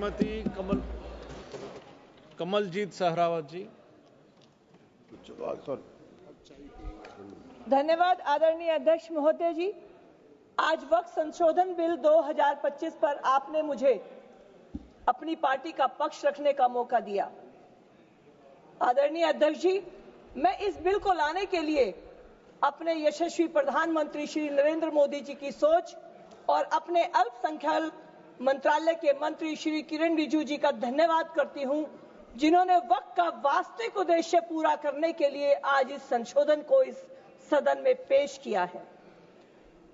श्रीमती कमलजीत सहरावत जी। धन्यवाद आदरणीय अध्यक्ष महोदय जी। आज वक्त संशोधन बिल 2025 पर आपने मुझे अपनी पार्टी का पक्ष रखने का मौका दिया। आदरणीय अध्यक्ष जी, मैं इस बिल को लाने के लिए अपने यशस्वी प्रधानमंत्री श्री नरेंद्र मोदी जी की सोच और अपने अल्पसंख्यक मंत्रालय के मंत्री श्री किरण रिजिजू जी का धन्यवाद करती हूं, जिन्होंने वक्त का वास्तविक उद्देश्य पूरा करने के लिए आज इस संशोधन को इस सदन में पेश किया है।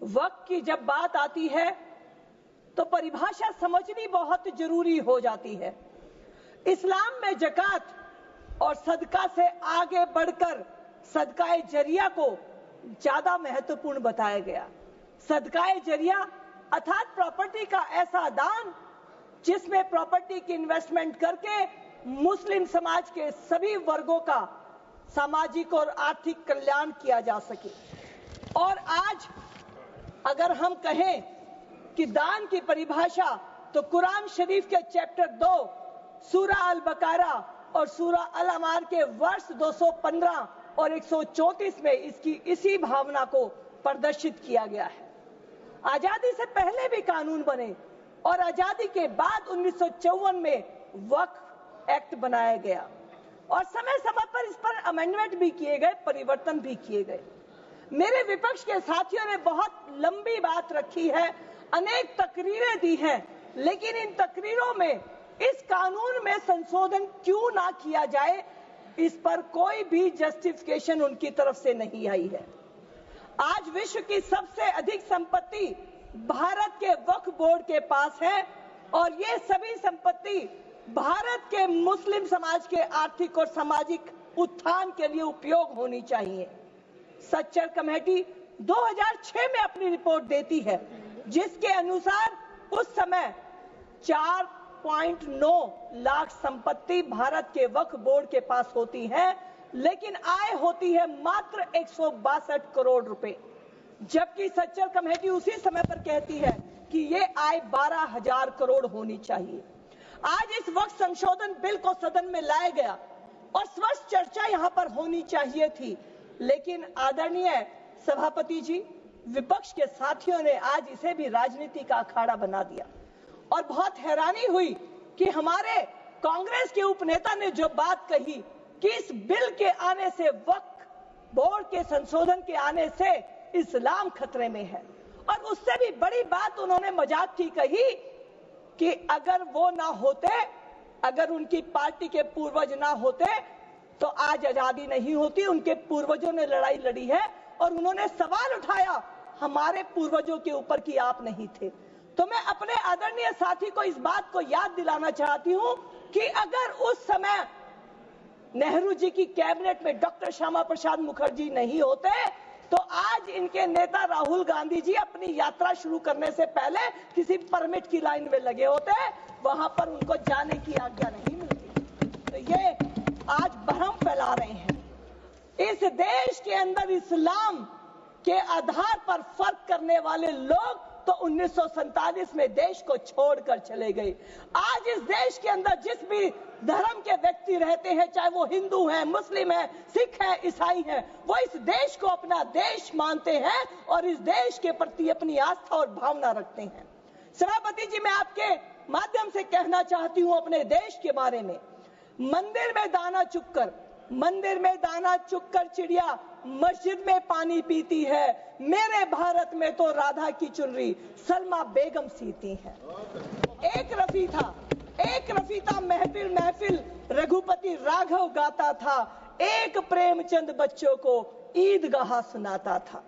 वक्त की जब बात आती है तो परिभाषा समझनी बहुत जरूरी हो जाती है। इस्लाम में ज़कात और सदका से आगे बढ़कर सदकाए जरिया को ज्यादा महत्वपूर्ण बताया गया। सदकाए जरिया अर्थात प्रॉपर्टी का ऐसा दान जिसमें प्रॉपर्टी की इन्वेस्टमेंट करके मुस्लिम समाज के सभी वर्गों का सामाजिक और आर्थिक कल्याण किया जा सके। और आज अगर हम कहें कि दान की परिभाषा, तो कुरान शरीफ के चैप्टर 2 सूरा अल बकारा और सूरा अल अमार के वर्ष 215 और 134 में इसी भावना को प्रदर्शित किया गया है। आजादी से पहले भी कानून बने और आजादी के बाद 1954 में वक्फ एक्ट बनाया गया और समय समय पर इस पर अमेंडमेंट भी किए गए, परिवर्तन भी किए गए। मेरे विपक्ष के साथियों ने बहुत लंबी बात रखी है, अनेक तकरीरें दी हैं, लेकिन इन तकरीरों में इस कानून में संशोधन क्यों ना किया जाए, इस पर कोई भी जस्टिफिकेशन उनकी तरफ से नहीं आई है। आज विश्व की सबसे अधिक संपत्ति भारत के वक्फ बोर्ड के पास है और ये सभी संपत्ति भारत के मुस्लिम समाज के आर्थिक और सामाजिक उत्थान के लिए उपयोग होनी चाहिए। सच्चर कमेटी 2006 में अपनी रिपोर्ट देती है, जिसके अनुसार उस समय 4.9 लाख संपत्ति भारत के वक्फ बोर्ड के पास होती है, लेकिन आय होती है मात्र 162 करोड़ रुपए, जबकि सच्चर कमेटी उसी समय पर कहती है कि ये आय 12,000 करोड़ होनी चाहिए। आज इस वक्त संशोधन बिल को सदन में लाया गया और स्वस्थ चर्चा यहाँ पर होनी चाहिए थी, लेकिन आदरणीय सभापति जी, विपक्ष के साथियों ने आज इसे भी राजनीति का अखाड़ा बना दिया और बहुत हैरानी हुई कि हमारे कांग्रेस के उपनेता ने जो बात कही कि इस बिल के आने से, वक्फ बोर्ड के संशोधन के आने से इस्लाम खतरे में है, और उससे भी बड़ी बात उन्होंने मजाक की कही कि अगर वो ना होते, अगर उनकी पार्टी के पूर्वज ना होते तो आज आजादी नहीं होती। उनके पूर्वजों ने लड़ाई लड़ी है और उन्होंने सवाल उठाया हमारे पूर्वजों के ऊपर कि आप नहीं थे। तो मैं अपने आदरणीय साथी को इस बात को याद दिलाना चाहती हूं कि अगर उस समय नेहरू जी की कैबिनेट में डॉक्टर श्यामा प्रसाद मुखर्जी नहीं होते तो आज इनके नेता राहुल गांधी जी अपनी यात्रा शुरू करने से पहले किसी परमिट की लाइन में लगे होते, वहां पर उनको जाने की आज्ञा नहीं मिलती। तो ये आज भ्रम फैला रहे हैं। इस देश के अंदर इस्लाम के आधार पर फर्क करने वाले लोग तो 1947 में देश को छोड़कर चले गए। आज इस देश के अंदर जिस भी धर्म के व्यक्ति रहते हैं, चाहे वो हिंदू हैं, मुस्लिम हैं, सिख हैं, ईसाई हैं, वो इस देश को अपना देश मानते हैं और इस देश के प्रति अपनी आस्था और भावना रखते हैं। सभापति जी, मैं आपके माध्यम से कहना चाहती हूं अपने देश के बारे में। मंदिर में दाना चुगकर चिड़िया मस्जिद में पानी पीती है, मेरे भारत में तो राधा की चुनरी सलमा बेगम सीती है। एक रफी था महफिल महफिल रघुपति राघव गाता था, एक प्रेमचंद बच्चों को ईदगाह सुनाता था।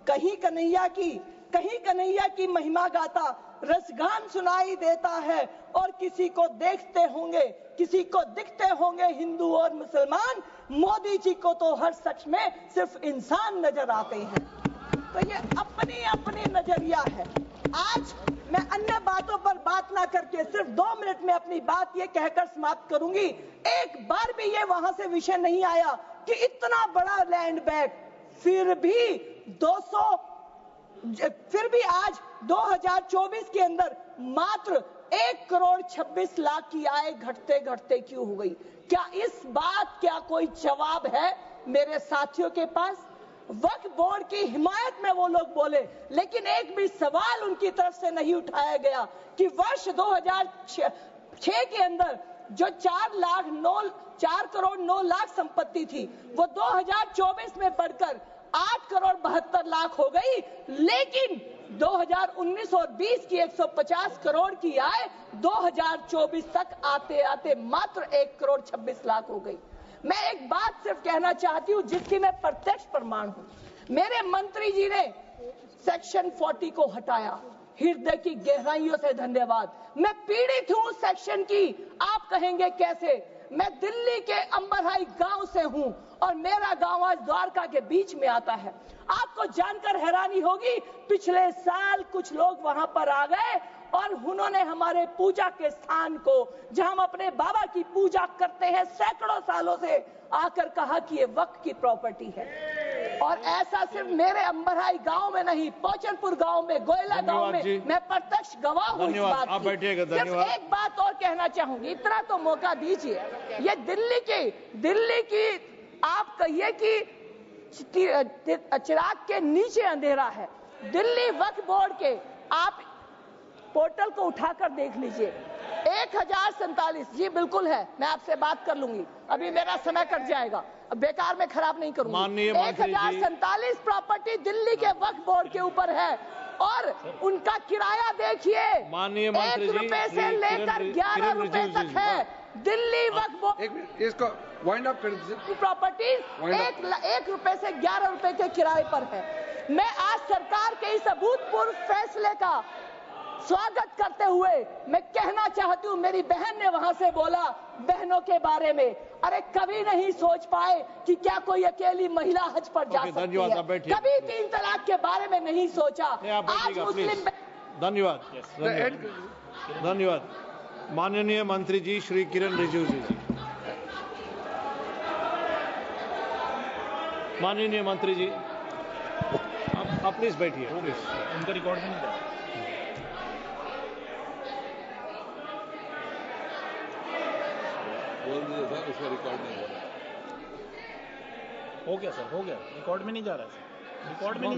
कहीं कन्हैया की महिमा गाता रसगान सुनाई देता है, और किसी को दिखते होंगे हिंदू और मुसलमान, मोदी जी को तो हर शख्स में सिर्फ इंसान नजर आते हैं। तो ये अपनी नजरिया है। आज मैं अन्य बातों पर बात ना करके सिर्फ 2 मिनट में अपनी बात ये कहकर समाप्त करूंगी। एक बार भी ये वहां से विषय नहीं आया कि इतना बड़ा लैंड बैंक फिर भी आज 2024 के अंदर मात्र 1,26,00,000 की आय घटते घटते क्यों हो गई? क्या इस बात क्या कोई जवाब है मेरे साथियों के पास? वक्फ बोर्ड की हिमायत में वो लोग बोले, लेकिन एक भी सवाल उनकी तरफ से नहीं उठाया गया कि वर्ष 2006 के अंदर जो 4 करोड़ 9 लाख संपत्ति थी, वो 2024 में बढ़कर 8,72,00,000 हो गई, लेकिन 2019 और 20 की 150 करोड़ की आय 2024 तक आते आते मात्र 1,26,00,000 हो गई। मैं एक बात सिर्फ कहना चाहती हूं जिसकी मैं प्रत्यक्ष प्रमाण हूं। मेरे मंत्री जी ने सेक्शन 40 को हटाया, हृदय की गहराइयों से धन्यवाद। मैं पीड़ित हूं सेक्शन की, आप कहेंगे कैसे? मैं दिल्ली के अंबरहाई गांव से हूं और मेरा गांव आज द्वारका के बीच में आता है। आपको जानकर हैरानी होगी, पिछले साल कुछ लोग वहां पर आ गए और उन्होंने हमारे पूजा के स्थान को, जहां हम अपने बाबा की पूजा करते हैं सैकड़ों सालों से, आकर कहा कि ये वक्फ की प्रॉपर्टी है। और ऐसा सिर्फ मेरे अंबरहाई गांव में नहीं, पोचनपुर गांव में, गोयला गांव में मैं प्रत्यक्ष गवाह हूं इस बात की। सिर्फ एक बात और कहना चाहूंगी, इतना तो मौका दीजिए। ये दिल्ली की आप कहिए कि चिराग के नीचे अंधेरा है। दिल्ली वक्फ बोर्ड के आप पोर्टल को उठाकर देख लीजिए, 1047। जी बिल्कुल है, मैं आपसे बात कर लूंगी, अभी मेरा समय कट जाएगा, अब बेकार में खराब नहीं करूंगी। 1047 प्रॉपर्टी दिल्ली के वक्फ बोर्ड के ऊपर है और उनका किराया देखिए, 1 रुपए से लेकर 11 रुपए तक है। दिल्ली वक्फ बोर्ड इसको वाइंड अप कर दीजिए। प्रॉपर्टीज 1 रुपए से 11 रुपए के किराए पर है। मैं आज सरकार के इस अभूतपूर्व फैसले का स्वागत करते हुए मैं कहना चाहती हूं, मेरी बहन ने वहां से बोला बहनों के बारे में, अरे कभी नहीं सोच पाए कि क्या कोई अकेली महिला हज पर जा सकती है, कभी 3 तलाक के बारे में नहीं सोचा। आज मुस्लिम धन्यवाद। माननीय मंत्री जी श्री किरण रिजिजू जी। माननीय मंत्री जी आप प्लीज बैठिए। उनका रिकॉर्ड में नहीं था। बोल दीजिए सर, उसका रिकॉर्ड नहीं हो रहा। हो गया सर, हो गया, रिकॉर्ड में नहीं जा रहा है सर, रिकॉर्ड में नहीं